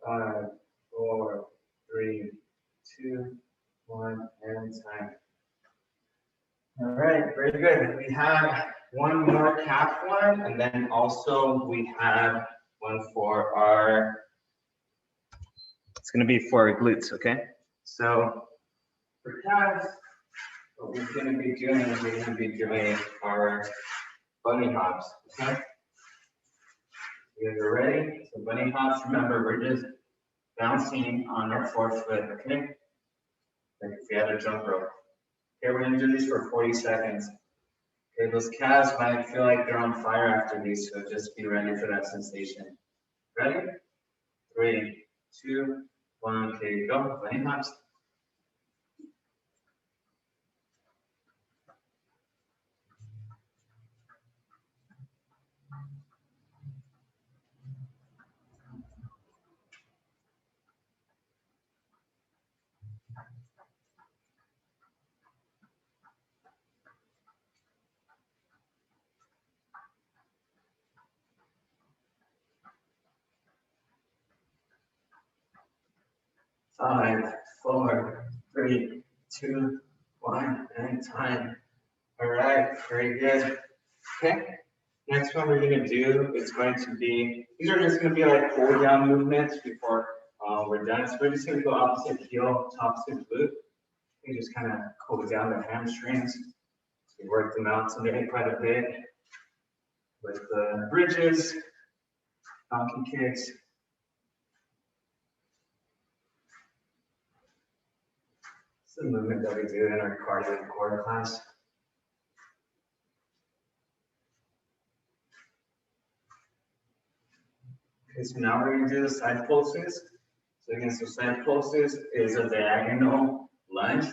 Five, four, three, two, one, and time. All right, very good. We have one more calf one, and then also we have one for our, it's going to be for our glutes, okay? So for calves, what we're going to be doing is we're going to be doing our bunny hops, okay? You guys are ready? So bunny hops, remember, we're just bouncing on our forefoot, okay? Like if we had a jump rope. Okay, we're gonna do these for 40 seconds. Okay, those calves might feel like they're on fire after these, so just be ready for that sensation. Ready? 3, 2, 1, okay, go. Bunny hops. 5, 4, 3, 2, 1, and time. All right, very good. Okay, next one we're going to do is going to be, these are just going to be like cool down movements before we're done. So we're just going to go opposite heel, opposite glute. We just kind of cool down the hamstrings. So we work them out today quite a bit with the bridges, donkey kicks. It's the movement that we do in our cardio and core class. Okay, so now we're going to do the side pulses. So again, so side pulses is a diagonal lunge.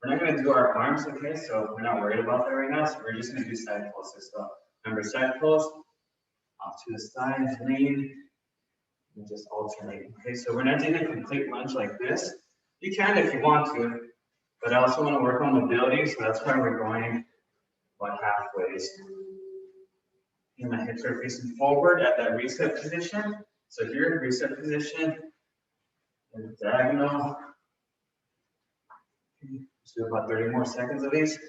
We're not going to do our arms, okay? So we're not worried about that right now. So we're just going to do side pulses. So remember, side pulse, off to the side, lean, and just alternate. Okay, so we're not doing a complete lunge like this. You can if you want to, but I also want to work on mobility, so that's why we're going about halfways. And my hips are facing forward at that reset position. So here, reset position, and diagonal. Let's do about 30 more seconds of these.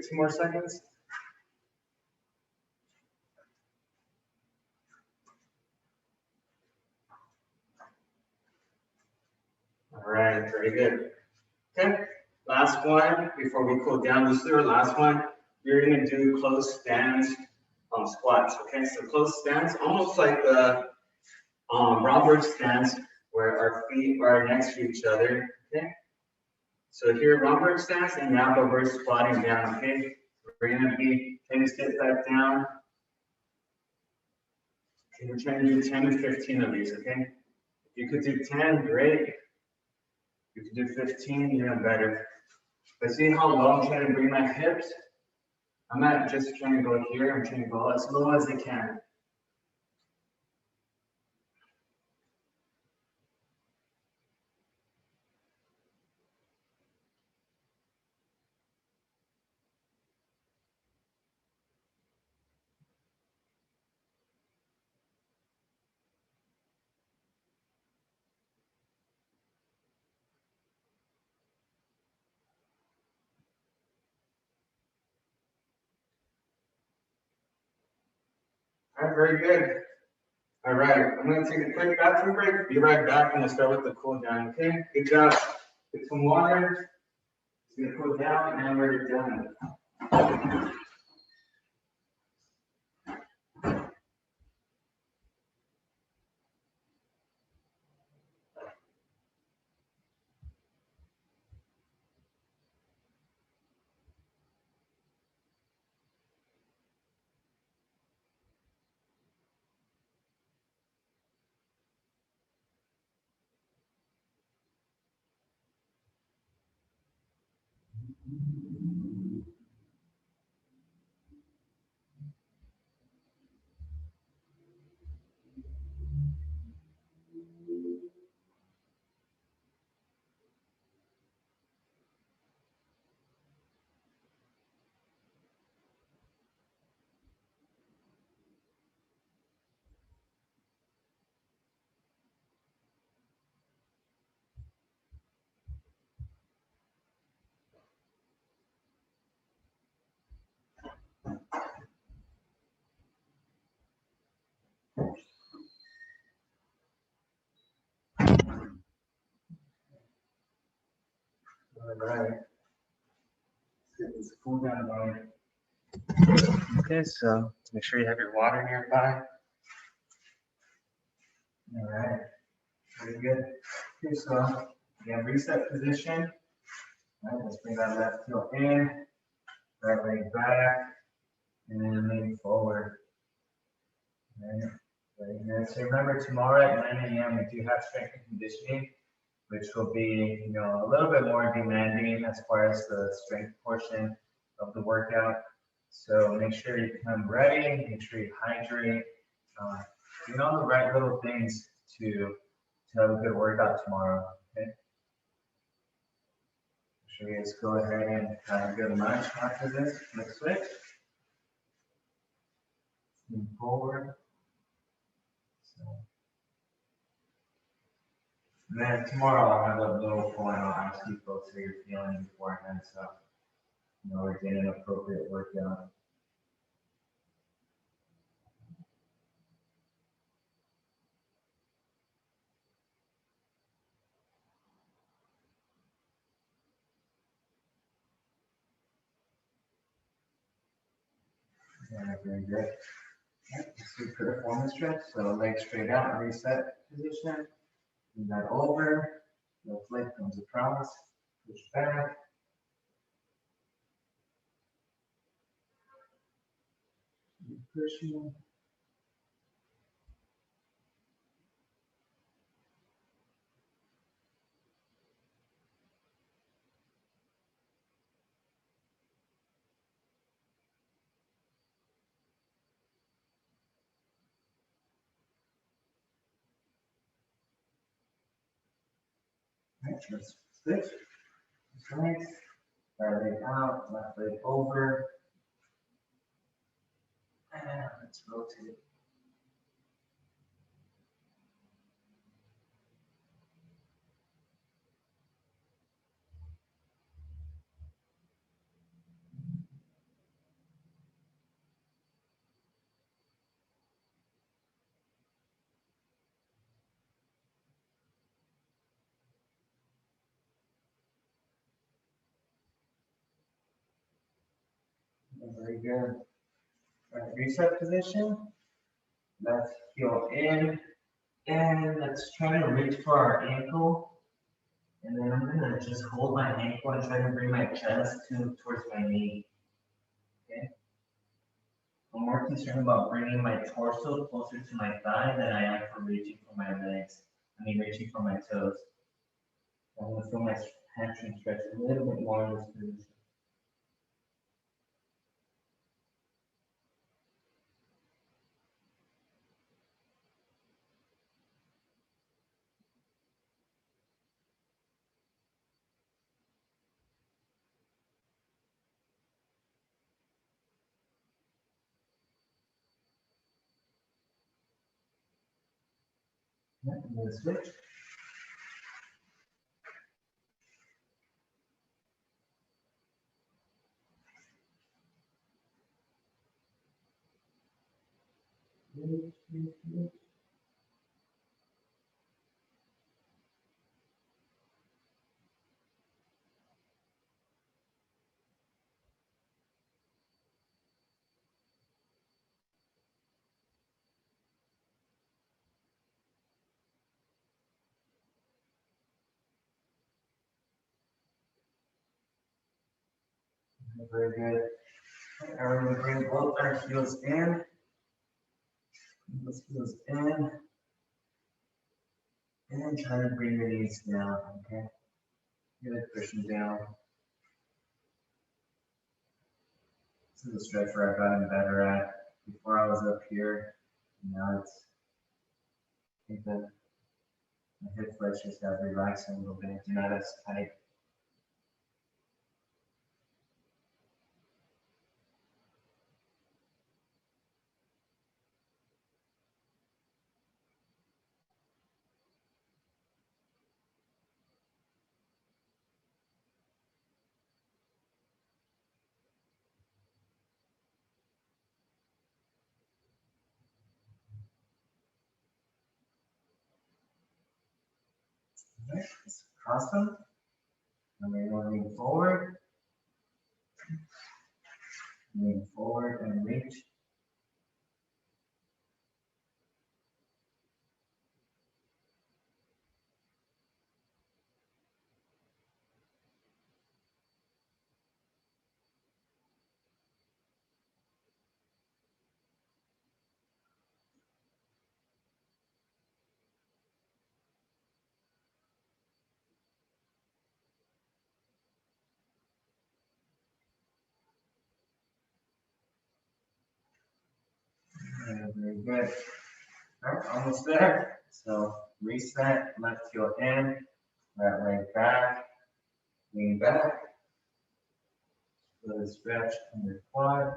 Two more seconds. All right, very good. Okay, last one before we cool down. This is our last one. You're going to do close stance squats. Okay, so close stance, almost like the Robert stance, where our feet are next to each other. Okay, so here Robert stance, and now we're squatting down. Okay, we're going to be 10 step back down. Okay, we're trying to do 10 to 15 of these. Okay, if you could do 10, great. If you could do 15, even better. But see how low I'm trying to bring my hips? I'm not just trying to go here, I'm trying to go as low as I can. All right, very good. All right, I'm going to take a quick bathroom break. Be right back. I'm going to start with the cool down. Okay, good job. Get some water. It's going to cool down, and we're done. All right. Let's get this Fonda going. Okay, so make sure you have your water nearby. All right. Very good. Okay, so again, reset position. All right, let's bring that left heel in, right leg back, and then lean forward. All right. Very good. So remember, tomorrow at 9 a.m. we do have strength and conditioning, which will be, a little bit more demanding as far as the strength portion of the workout. So make sure you come ready, make sure you hydrate, doing all the right little things to have a good workout tomorrow. Okay. Should we just go ahead and have a good lunch after this? Let's switch. Move forward. So, and then tomorrow I'll have a little poll and I'll ask you folks how you're feeling beforehand. So, we're getting an appropriate workout. Yeah, very good. Let's do performance stretch. So legs straight out, reset position. Move that over. Left leg comes across. Push back. Keep pushing. Right, let's switch. Legs. Right leg out, left leg over. And let's rotate. Very good. Right, reset position. Left heel in. And let's try to reach for our ankle. And then I'm gonna just hold my ankle and try to bring my chest towards my knee. Okay. I'm more concerned about bringing my torso closer to my thigh than I am for reaching for my legs. Reaching for my toes. I'm gonna feel my hamstring stretch a little bit more in this position. I'm gonna switch. Very good. Now we're going to bring both our heels in. Both heels in. And try to bring your knees down, okay? Good, push them down. This is a stretch where I've gotten better at. Before I was up here, now it's, I think that my hip flexors have relaxed a little bit, not as tight. All right, let's cross them. And we're going to lean forward. Lean forward and reach. And very good. All right, almost there. So reset, left heel in, right leg back, lean back. Really stretch on your quad.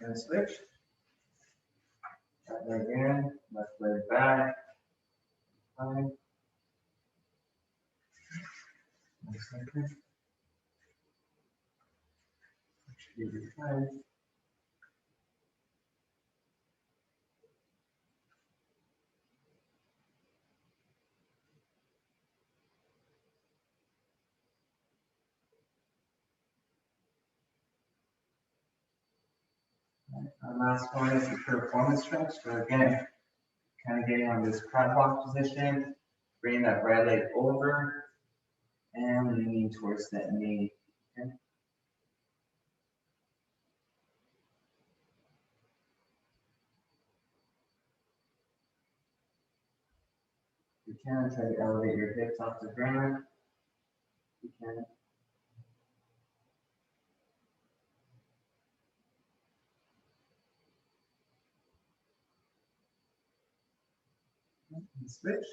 And switch. Right leg in, left leg back. Fine. 1 second. Give it time. Our last one is the performance stretch. So again, kind of getting on this crab walk position, bring that right leg over and leaning towards that knee. Okay. You can try to elevate your hips off the ground. You can. And switch.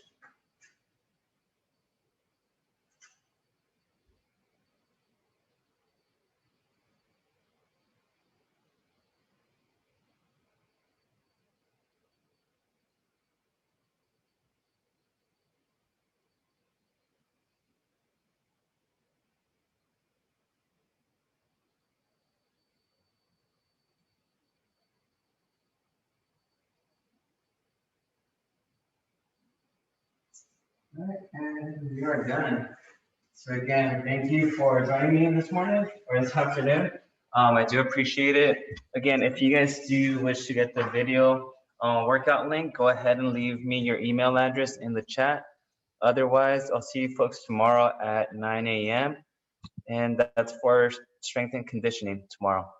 All right, and we are done. So again, thank you for joining me this morning or this afternoon. I do appreciate it. Again, if you guys do wish to get the video workout link, go ahead and leave me your email address in the chat. Otherwise, I'll see you folks tomorrow at 9 a.m. And that's for strength and conditioning tomorrow.